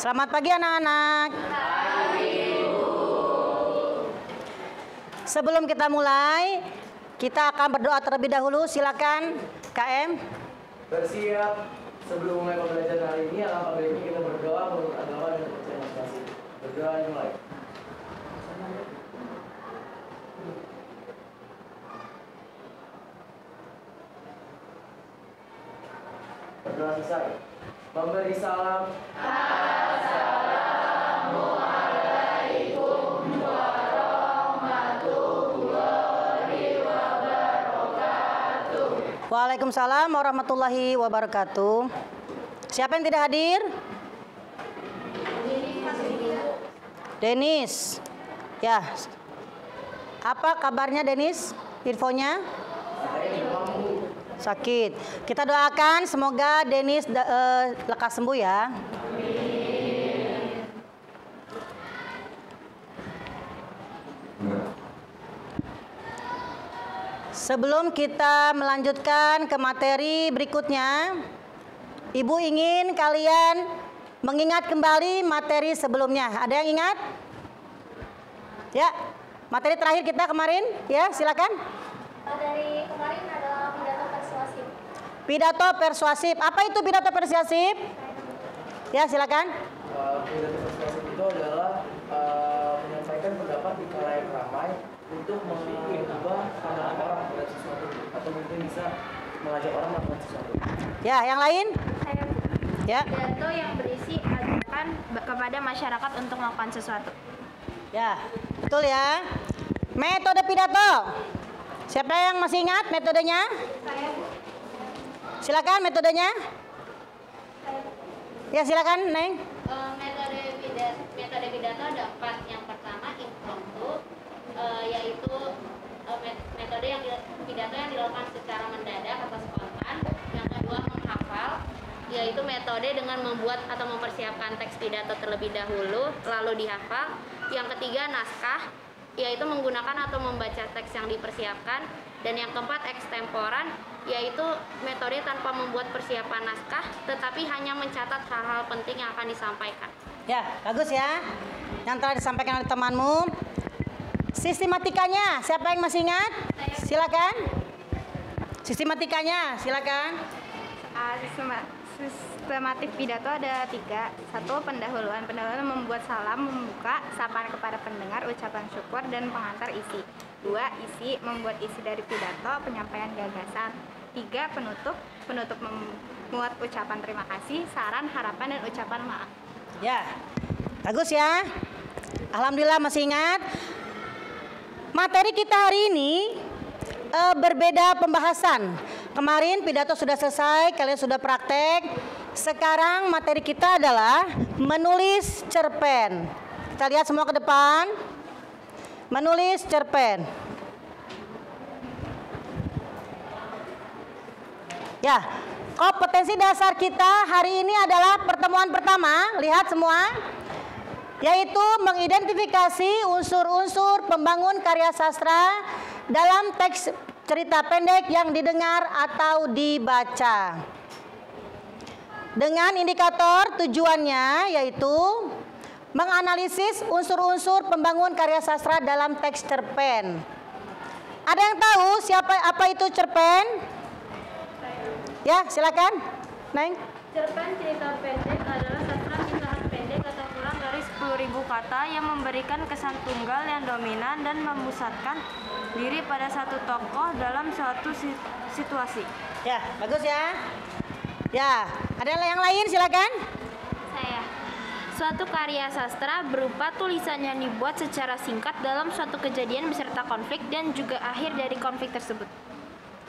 Selamat pagi anak-anak. Sebelum kita mulai, kita akan berdoa terlebih dahulu. Silakan, KM. Bersiap. Sebelum mulai pembelajaran hari ini, alangkah baiknya kita berdoa menurut agama dan kepercayaan masing-masing. Berdoa dimulai. Berdoa selesai. Memberi salam. Assalamualaikum warahmatullahi wabarakatuh. Waalaikumsalam warahmatullahi wabarakatuh. Siapa yang tidak hadir? Denis. Ya. Apa kabarnya Denis? Infonya? Sakit. Kita doakan semoga Denis lekas sembuh ya. Sebelum kita melanjutkan ke materi berikutnya, Ibu ingin kalian mengingat kembali materi sebelumnya. Ada yang ingat? Ya, materi terakhir kita kemarin, ya silakan. Dari kemarin adalah pidato persuasif. Pidato persuasif. Apa itu pidato persuasif? Ya, silakan. Pidato persuasif itu adalah menyampaikan pendapat di khalayak ramai untuk mengubah pandangan orang terhadap sesuatu atau mungkin bisa mengajak orang melakukan sesuatu. Ya, yang lain? Saya Ya. pidato yang berisi ajakan kepada masyarakat untuk melakukan sesuatu. Ya, betul ya. Metode pidato. Siapa yang masih ingat metodenya? Saya Silakan metodenya. Ya, silakan, Neng. Metode pidato ada 4. Yang pertama impromptu, yaitu metode pidato yang dilakukan secara mendadak atau spontan. Yang kedua menghafal, yaitu metode dengan membuat atau mempersiapkan teks pidato terlebih dahulu lalu dihafal. Yang ketiga naskah, yaitu menggunakan atau membaca teks yang dipersiapkan. Dan yang keempat ekstemporan, yaitu metode tanpa membuat persiapan naskah tetapi hanya mencatat hal-hal penting yang akan disampaikan. Ya, bagus ya. Yang telah disampaikan oleh temanmu. Sistematikanya, siapa yang masih ingat? Silakan. Sistematikanya, silakan. Sistematik pidato ada 3. 1. Pendahuluan. Pendahuluan membuat salam, membuka, sapaan kepada pendengar, ucapan syukur, dan pengantar isi. 2. Isi, membuat isi dari pidato, penyampaian gagasan. 3. Penutup. Penutup memuat ucapan terima kasih, saran, harapan, dan ucapan maaf. Ya, bagus ya. Alhamdulillah masih ingat. Materi kita hari ini berbeda pembahasan. Kemarin pidato sudah selesai, kalian sudah praktek. Sekarang materi kita adalah menulis cerpen. Kita lihat semua ke depan. Menulis cerpen. Ya, kompetensi dasar kita hari ini adalah pertemuan pertama. Lihat semua. Yaitu mengidentifikasi unsur-unsur pembangun karya sastra dalam teks cerita pendek yang didengar atau dibaca. Dengan indikator tujuannya yaitu menganalisis unsur-unsur pembangun karya sastra dalam teks cerpen. Ada yang tahu apa itu cerpen? Ya, silakan, Neng. Cerpen cerita pendek adalah sastra kisah pendek atau kurang dari 10.000 kata yang memberikan kesan tunggal yang dominan dan memusatkan diri pada satu tokoh dalam suatu situasi. Ya, bagus ya. Ya, ada yang lain silakan. Saya. Suatu karya sastra berupa tulisan yang dibuat secara singkat dalam suatu kejadian beserta konflik dan juga akhir dari konflik tersebut.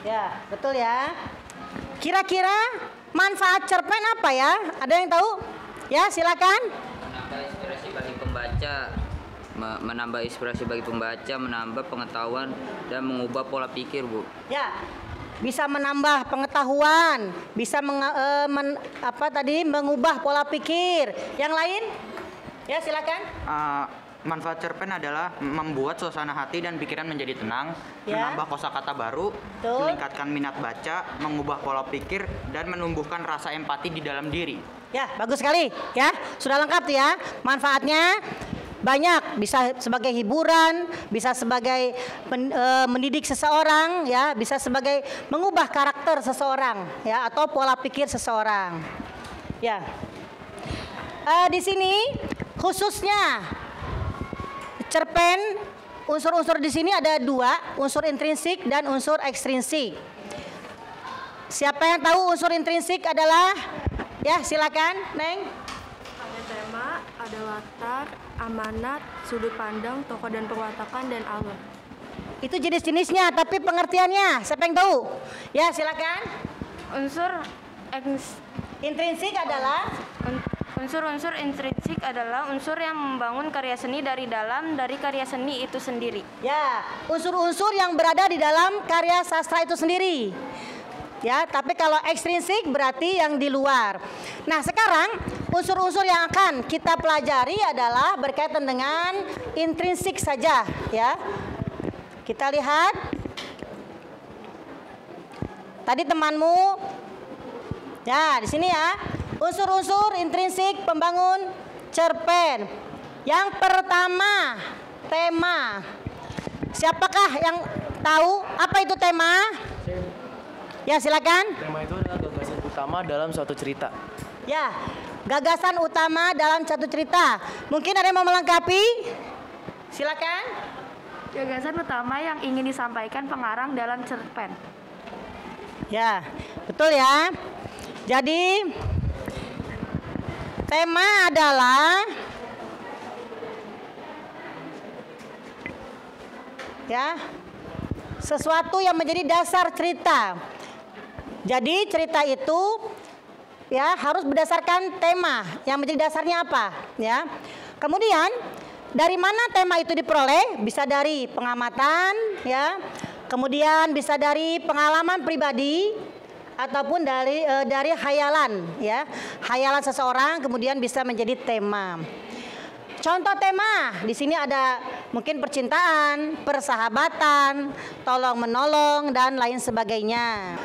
Ya, betul ya. Kira-kira manfaat cerpen apa ya? Ada yang tahu? Ya, silakan. Menambah inspirasi bagi pembaca, menambah pengetahuan dan mengubah pola pikir, Bu. Ya, bisa menambah pengetahuan, bisa mengubah pola pikir. Yang lain? Ya, silakan. Manfaat cerpen adalah membuat suasana hati dan pikiran menjadi tenang, Ya. menambah kosakata baru, Betul. meningkatkan minat baca, mengubah pola pikir, dan menumbuhkan rasa empati di dalam diri. Ya, bagus sekali ya. Sudah lengkap tuh ya. Manfaatnya banyak, bisa sebagai hiburan, bisa sebagai mendidik seseorang ya, bisa sebagai mengubah karakter seseorang ya atau pola pikir seseorang. Ya. Di sini khususnya cerpen, unsur-unsur di sini ada 2, unsur intrinsik dan unsur ekstrinsik. Siapa yang tahu unsur intrinsik adalah? Ya, silakan, Neng. Ada tema, ada latar, amanat, sudut pandang, tokoh dan perwatakan, dan alur. Itu jenis-jenisnya, tapi pengertiannya siapa yang tahu? Ya, silakan. Intrinsik adalah Unsur-unsur intrinsik adalah unsur yang membangun karya seni dari dalam dari karya seni itu sendiri. ya, unsur-unsur yang berada di dalam karya sastra itu sendiri. Ya, tapi kalau ekstrinsik berarti yang di luar. Nah, sekarang unsur-unsur yang akan kita pelajari adalah berkaitan dengan intrinsik saja, ya. Kita lihat. Tadi temanmu, ya, di sini ya. Unsur-unsur intrinsik pembangun cerpen. Yang pertama, tema. Siapakah yang tahu apa itu tema? Ya, silakan. Tema itu adalah gagasan utama dalam suatu cerita. Ya, gagasan utama dalam satu cerita. Mungkin ada yang mau melengkapi? Silakan. Gagasan utama yang ingin disampaikan pengarang dalam cerpen. Ya, betul ya. Jadi tema adalah ya sesuatu yang menjadi dasar cerita. Jadi cerita itu ya harus berdasarkan tema yang menjadi dasarnya apa, ya. Kemudian dari mana tema itu diperoleh? Bisa dari pengamatan, ya. Kemudian bisa dari pengalaman pribadi ataupun dari hayalan, ya. Hayalan seseorang kemudian bisa menjadi tema. Contoh tema di sini ada mungkin percintaan, persahabatan, tolong menolong dan lain sebagainya.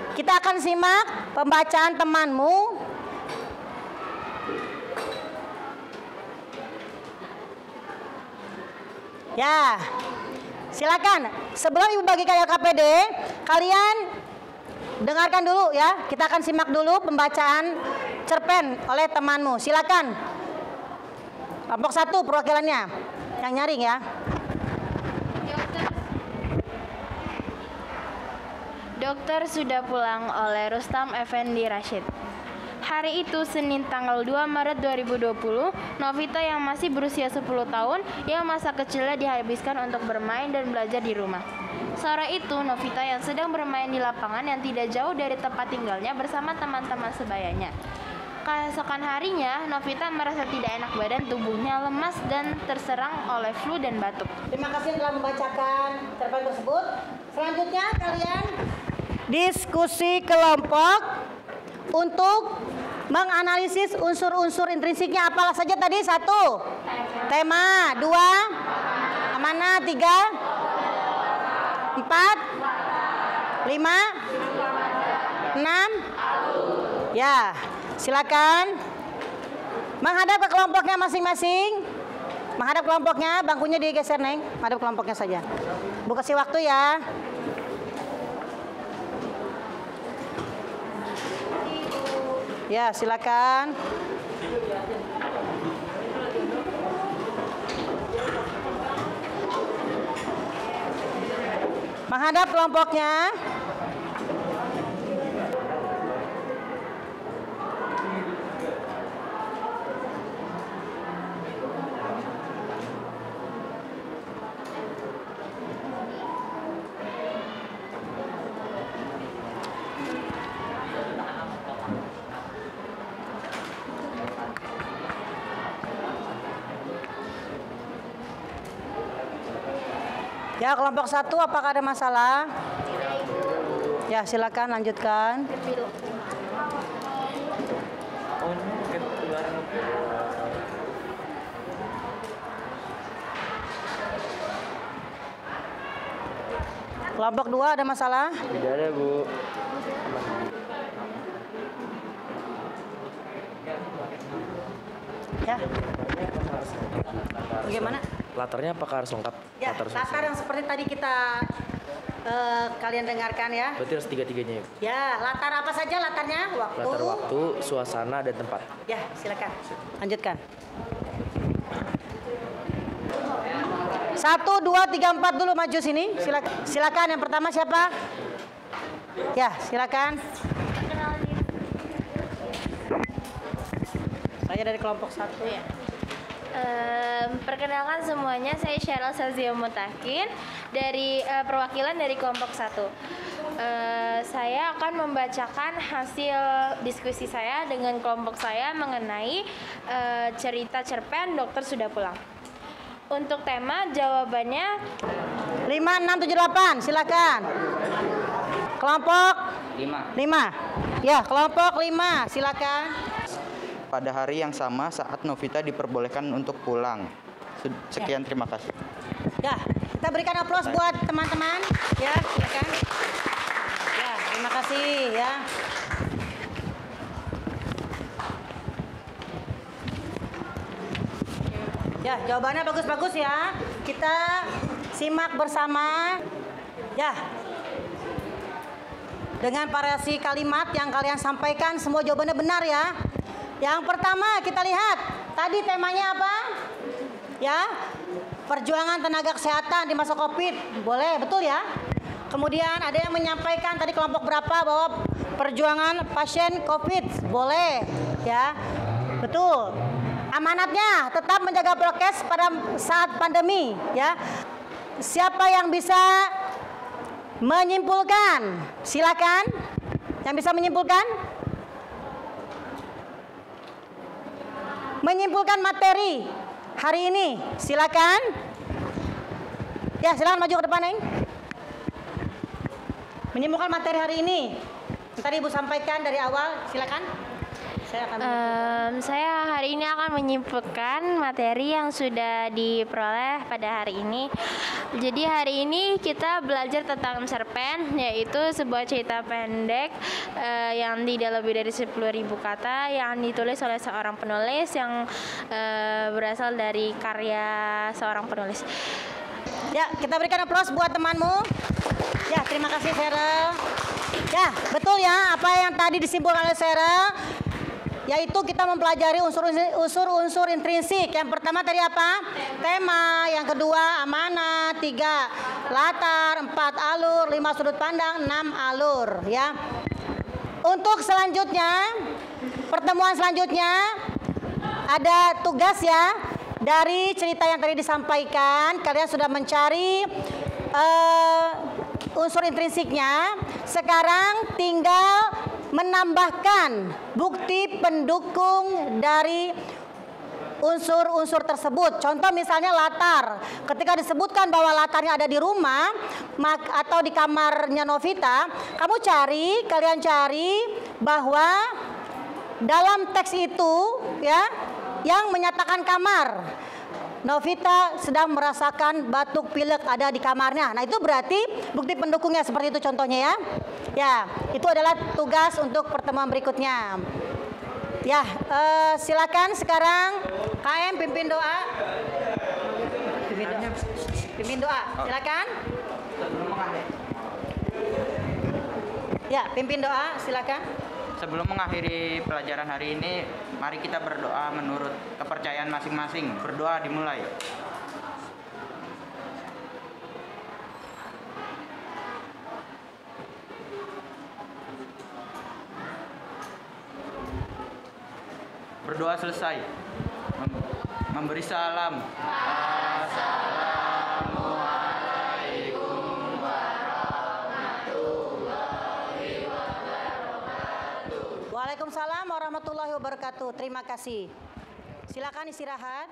Kita akan simak pembacaan temanmu. Ya, silakan. Sebelum Ibu bagikan LKPD, kalian dengarkan dulu ya. Kita akan simak dulu pembacaan cerpen oleh temanmu. Silakan. Kelompok 1 perwakilannya yang nyaring ya. Dokter sudah pulang oleh Rustam Effendi Rashid. Hari itu Senin tanggal 2 Maret 2020, Novita yang masih berusia 10 tahun yang masa kecilnya dihabiskan untuk bermain dan belajar di rumah. Sore itu Novita yang sedang bermain di lapangan yang tidak jauh dari tempat tinggalnya bersama teman-teman sebayanya. Keesokan harinya, Novita merasa tidak enak badan, tubuhnya lemas dan terserang oleh flu dan batuk. Terima kasih telah membacakan cerpen tersebut. Selanjutnya kalian diskusi kelompok untuk menganalisis unsur-unsur intrinsiknya apalah saja tadi? 1. Tema. 2. Amanah. 3. 4. 5. 6. Ya, silakan menghadap ke kelompoknya masing-masing. Menghadap kelompoknya, bangkunya digeser, Neng. Menghadap kelompoknya saja. Bu kasih waktu ya. Ya, silakan. Menghadap kelompoknya. Ya, kelompok 1 apakah ada masalah? Ya, silakan lanjutkan. Kelompok 2 ada masalah? Tidak ada, Bu. Ya. Bagaimana? Latarnya apakah harus lengkap? Ya, latar yang seperti tadi kita kalian dengarkan ya. Berarti harus tiga-tiganya ya? Ya, latar apa saja latarnya? Waktu. Latar waktu, suasana, dan tempat. Ya, silakan. Lanjutkan. 1, 2, 3, 4 dulu maju sini. Silakan. Yang pertama siapa? Ya, silakan. Saya dari kelompok 1 ya. Perkenalkan semuanya, saya Syarel Sazia Mutakin dari perwakilan dari kelompok 1. Saya akan membacakan hasil diskusi saya dengan kelompok saya mengenai cerita cerpen Dokter Sudah Pulang. Untuk tema jawabannya 5, 6, 7, 8, silakan. Kelompok 5. Ya, kelompok 5, silakan. Pada hari yang sama saat Novita diperbolehkan untuk pulang. Sekian, terima kasih. Ya, kita berikan aplaus buat teman-teman. Ya, silakan. Ya, terima kasih ya. Ya, jawabannya bagus-bagus ya. Kita simak bersama. Ya. Dengan variasi kalimat yang kalian sampaikan, semua jawabannya benar ya. Yang pertama kita lihat, tadi temanya apa? Ya, perjuangan tenaga kesehatan di masa COVID. Boleh, betul ya? Kemudian ada yang menyampaikan tadi kelompok berapa bahwa perjuangan pasien COVID. Boleh, ya. Betul. Amanatnya tetap menjaga prokes pada saat pandemi, ya. Siapa yang bisa menyimpulkan? Silakan. Yang bisa menyimpulkan? Menyimpulkan materi hari ini, silakan. Ya, silakan maju ke depan, Neng. Menyimpulkan materi hari ini. Tadi Ibu sampaikan dari awal, silakan. Saya hari ini akan menyimpulkan materi yang sudah diperoleh pada hari ini. Jadi hari ini kita belajar tentang cerpen, yaitu sebuah cerita pendek yang tidak lebih dari 10.000 kata yang ditulis oleh seorang penulis yang berasal dari karya seorang penulis. Ya, kita berikan aplaus buat temanmu. Ya, terima kasih Sheryl. Ya, betul ya apa yang tadi disimpulkan oleh Sheryl. Yaitu kita mempelajari unsur-unsur intrinsik. Yang pertama tadi apa? Tema. Yang kedua amanah. 3 latar. 4 alur. 5 sudut pandang. 6 alur. Ya. Untuk selanjutnya, pertemuan selanjutnya ada tugas ya. Dari cerita yang tadi disampaikan, kalian sudah mencari unsur intrinsiknya. Sekarang tinggal menambahkan bukti pendukung dari unsur-unsur tersebut. Contoh misalnya latar. Ketika disebutkan bahwa latarnya ada di rumah atau di kamarnya Novita, kalian cari bahwa dalam teks itu ya yang menyatakan kamar. Novita sedang merasakan batuk pilek ada di kamarnya. Nah, itu berarti bukti pendukungnya seperti itu contohnya ya. Ya, itu adalah tugas untuk pertemuan berikutnya. Ya, silakan sekarang KM pimpin doa. Pimpin doa, silakan. Ya, pimpin doa, silakan. Sebelum mengakhiri pelajaran hari ini, mari kita berdoa menurut kepercayaan masing-masing. Berdoa dimulai. Berdoa selesai. Memberi salam. Assalamualaikum warahmatullahi wabarakatuh. Waalaikumsalam warahmatullahi wabarakatuh. Terima kasih. Silakan istirahat.